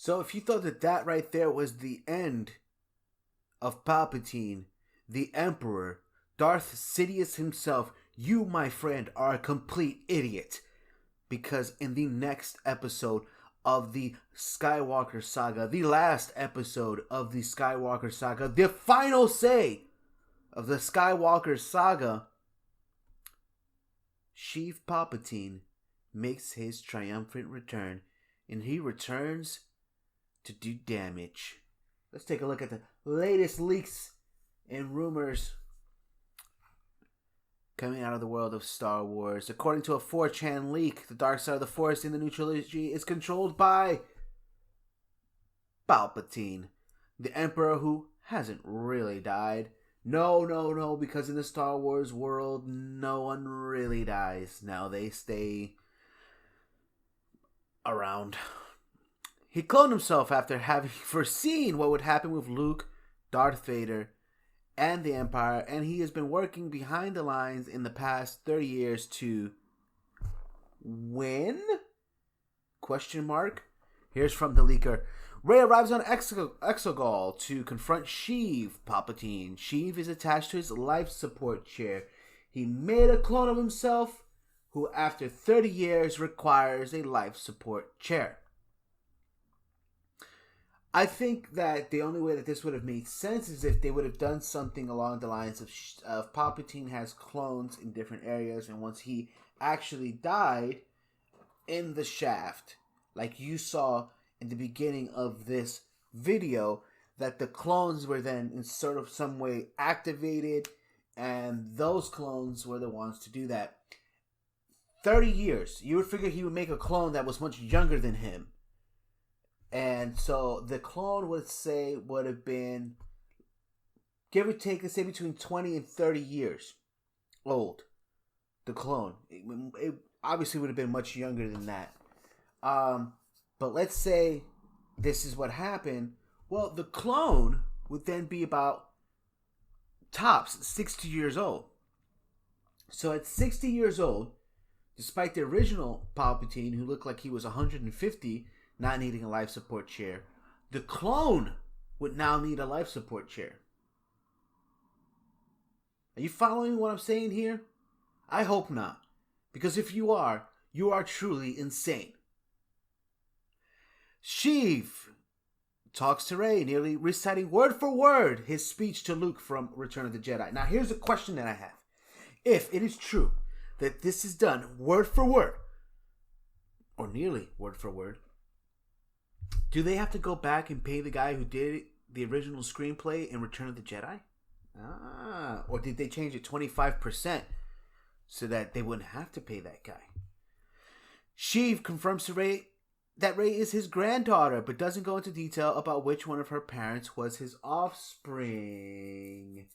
So if you thought that right there was the end of Palpatine, the Emperor, Darth Sidious himself, you, my friend, are a complete idiot. Because in the next episode of the Skywalker Saga, the last episode of the Skywalker Saga, the final say of the Skywalker Saga, Sheev Palpatine makes his triumphant return, and he returns to do damage. Let's take a look at the latest leaks and rumors coming out of the world of Star Wars. According to a 4chan leak, the dark side of the Force in the new trilogy is controlled by Palpatine, the Emperor who hasn't really died. No, because in the Star Wars world, no one really dies. Now they stay around. He cloned himself after having foreseen what would happen with Luke, Darth Vader, and the Empire, and he has been working behind the lines in the past 30 years to win? Question mark. Here's from the leaker. Rey arrives on Exegol to confront Sheev Palpatine. Sheev is attached to his life support chair. He made a clone of himself who, after 30 years, requires a life support chair. I think that the only way that this would have made sense is if they would have done something along the lines of Palpatine has clones in different areas, and once he actually died in the shaft, like you saw in the beginning of this video, that the clones were then in sort of some way activated, and those clones were the ones to do that. 30 years. You would figure he would make a clone that was much younger than him. And so the clone would have been, give or take, let's say between 20 and 30 years old. The clone. It obviously would have been much younger than that. But let's say this is what happened. Well, the clone would then be about tops 60 years old. So at 60 years old, despite the original Palpatine, who looked like he was 150, not needing a life support chair, the clone would now need a life support chair. Are you following what I'm saying here? I hope not. Because if you are truly insane. Sheev talks to Rey, nearly reciting word for word his speech to Luke from Return of the Jedi. Now here's a question that I have. If it is true that this is done word for word, or nearly word for word, do they have to go back and pay the guy who did the original screenplay in Return of the Jedi? Or did they change it 25% so that they wouldn't have to pay that guy? Sheev confirms to Rey that Rey is his granddaughter, but doesn't go into detail about which one of her parents was his offspring.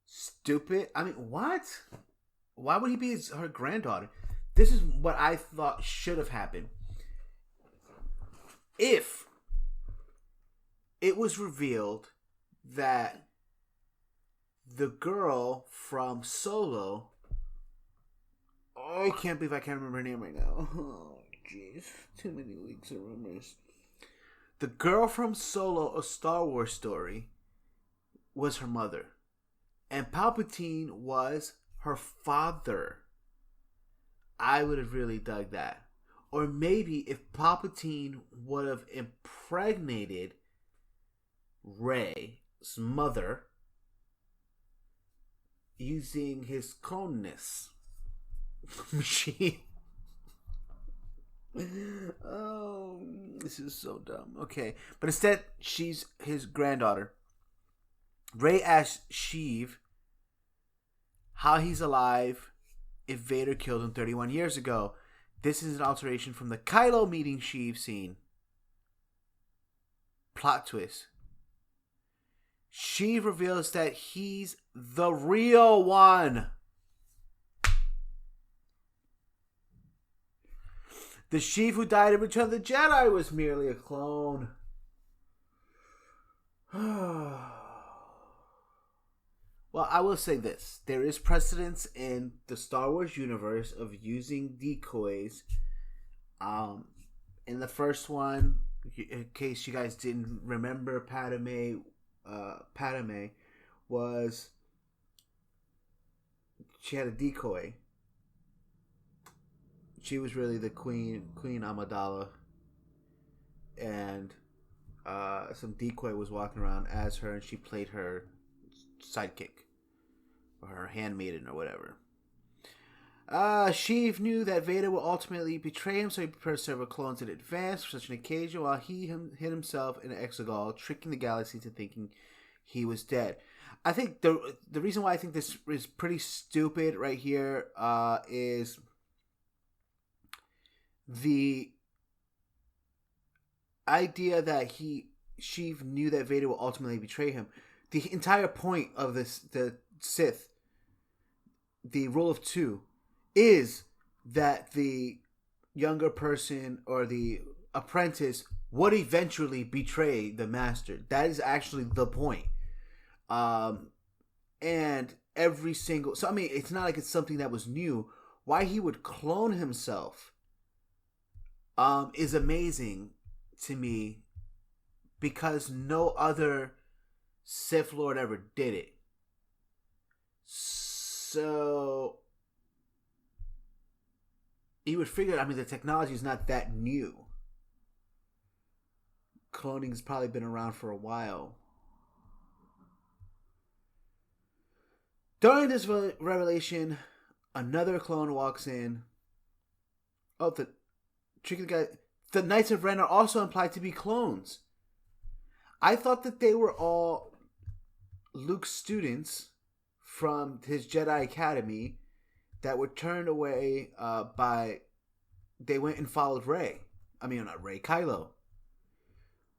Stupid. I mean, what? Why would he be her granddaughter? This is what I thought should have happened. If it was revealed that the girl from Solo, I can't believe I can't remember her name right now. Oh, jeez. Too many leaks of rumors. The girl from Solo, A Star Wars Story, was her mother. And Palpatine was her father. I would have really dug that. Or maybe if Palpatine would have impregnated Rey's mother using his cloneness machine. Oh, this is so dumb. Okay, but instead, she's his granddaughter. Rey asks Sheev how he's alive if Vader killed him 31 years ago. This is an alteration from the Kylo meeting Sheev scene. Plot twist. Sheev reveals that he's the real one. The Sheev who died in Return of the Jedi was merely a clone. Well, I will say this: there is precedence in the Star Wars universe of using decoys. Um, in the first one, in case you guys didn't remember, Padme was she had a decoy. She was really the Queen Amidala, and some decoy was walking around as her, and she played her sidekick or her handmaiden or whatever. Sheev knew that Vader would ultimately betray him, so he prepared several clones in advance for such an occasion, while he hid himself in an exegol, tricking the galaxy to thinking he was dead. I think the reason why I think this is pretty stupid right here is the idea that Sheev knew that Vader will ultimately betray him. The entire point of the Sith, the rule of two, is that the younger person or the apprentice would eventually betray the master. That is actually the point. And every single... So, I mean, it's not like it's something that was new. Why he would clone himself is amazing to me, because no other Sith Lord ever did it. So you would figure, I mean, the technology is not that new. Cloning's probably been around for a while. During this revelation, another clone walks in. Oh, the tricky guy. The Knights of Ren are also implied to be clones. I thought that they were all Luke's students from his Jedi Academy that were turned away by... They went and followed Rey. I mean, not Rey, Kylo.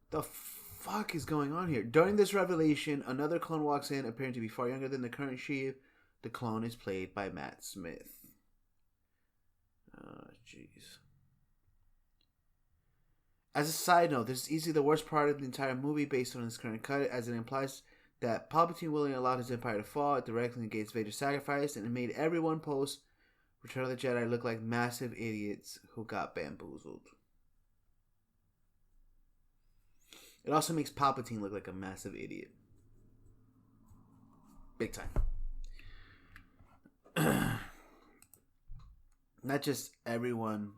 The fuck is going on here? During this revelation, another clone walks in, appearing to be far younger than the current Sheev. The clone is played by Matt Smith. Oh, jeez. As a side note, this is easily the worst part of the entire movie based on its current cut, as it implies that Palpatine willingly allowed his empire to fall. It directly negates Vader's sacrifice, and it made everyone post Return of the Jedi look like massive idiots who got bamboozled. It also makes Palpatine look like a massive idiot. Big time. Not just everyone.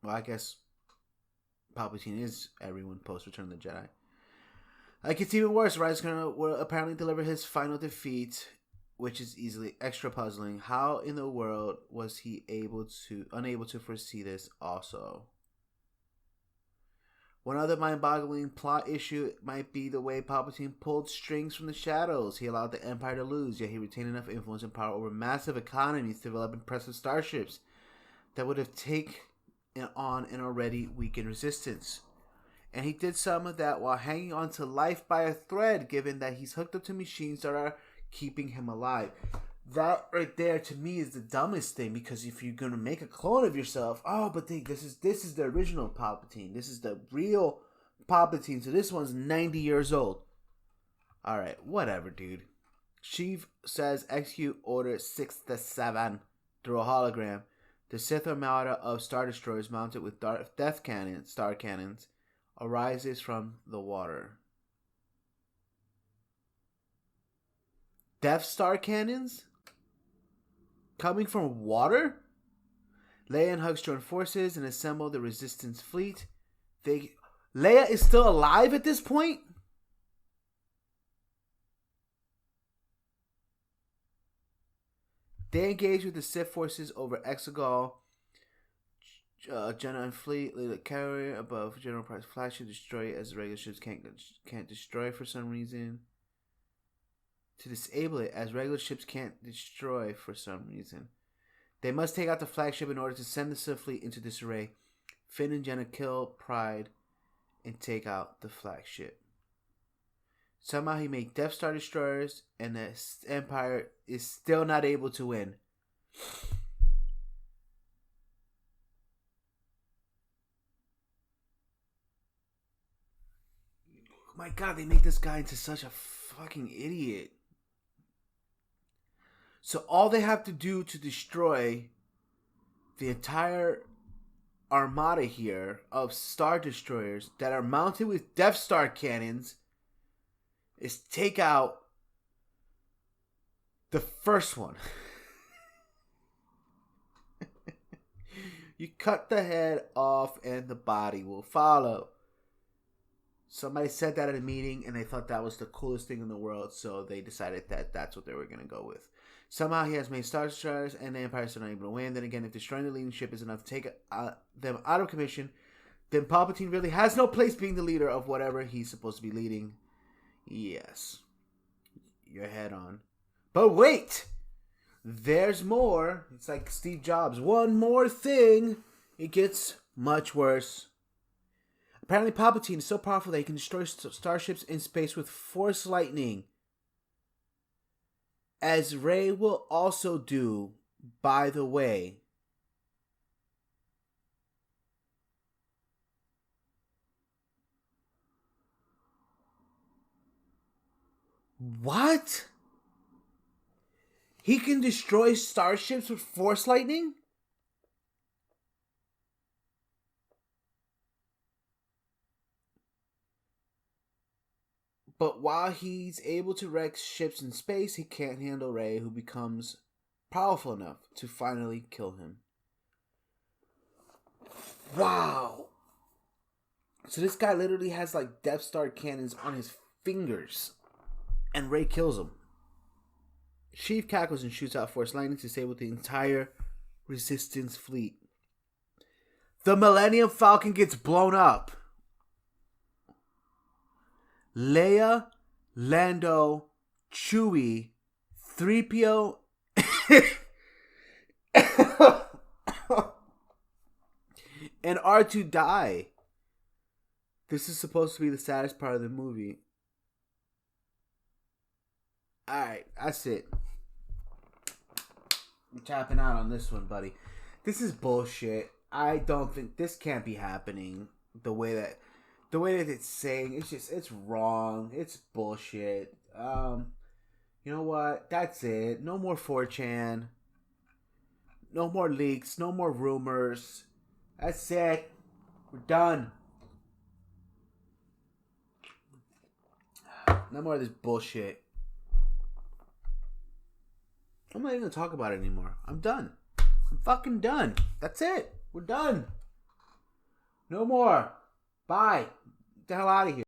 Well, I guess Palpatine is everyone post Return of the Jedi. It gets even worse. Rise will apparently deliver his final defeat, which is easily extra puzzling. How in the world was he unable to foresee this also? One other mind-boggling plot issue might be the way Palpatine pulled strings from the shadows. He allowed the Empire to lose, yet he retained enough influence and power over massive economies to develop impressive starships that would have taken on an already weakened resistance. And he did some of that while hanging on to life by a thread, given that he's hooked up to machines that are keeping him alive. That right there to me is the dumbest thing, because if you're gonna make a clone of yourself, but this is the original Palpatine. This is the real Palpatine. So this one's 90 years old. All right, whatever, dude. Sheev says execute Order 6-7 through a hologram. The Sith Armada of Star Destroyers mounted with star cannons arises from the water. Death Star cannons? Coming from water? Leia and Hux join forces and assemble the Resistance fleet. Leia is still alive at this point? They engage with the Sith forces over Exegol. Jenna and fleet lay the carrier above General Price flagship, destroy it as the regular ships can't destroy for some reason. To disable it as regular ships can't destroy for some reason. They must take out the flagship in order to send the Sith fleet into disarray. Finn and Jenna kill Pride and take out the flagship. Somehow he made Death Star destroyers and the Empire is still not able to win. My God, they make this guy into such a fucking idiot. So all they have to do to destroy the entire armada here of Star Destroyers that are mounted with Death Star cannons is take out the first one. You cut the head off and the body will follow. Somebody said that at a meeting and they thought that was the coolest thing in the world, so they decided that that's what they were going to go with. Somehow he has made Star Destroyers and the Empire still not able to win. Then again, if destroying the leading ship is enough to take them out of commission, then Palpatine really has no place being the leader of whatever he's supposed to be leading. Yes. You're head on. But wait! There's more. It's like Steve Jobs. One more thing. It gets much worse. Apparently Palpatine is so powerful that he can destroy starships in space with Force lightning. As Rey will also do, by the way. What? He can destroy starships with Force lightning? But while he's able to wreck ships in space, he can't handle Rey, who becomes powerful enough to finally kill him. Wow. So this guy literally has like Death Star cannons on his fingers. And Rey kills him. Sheev cackles and shoots out Force lightning to disable the entire Resistance fleet. The Millennium Falcon gets blown up. Leia, Lando, Chewie, 3PO, and R2 die. This is supposed to be the saddest part of the movie. Alright, that's it. I'm tapping out on this one, buddy. This is bullshit. I don't think this can't be happening the way that it's saying. It's wrong. It's bullshit. You know what? That's it. No more 4chan. No more leaks. No more rumors. That's it. We're done. No more of this bullshit. I'm not even gonna talk about it anymore. I'm done. I'm fucking done. That's it. We're done. No more. Bye. Get the hell out of here.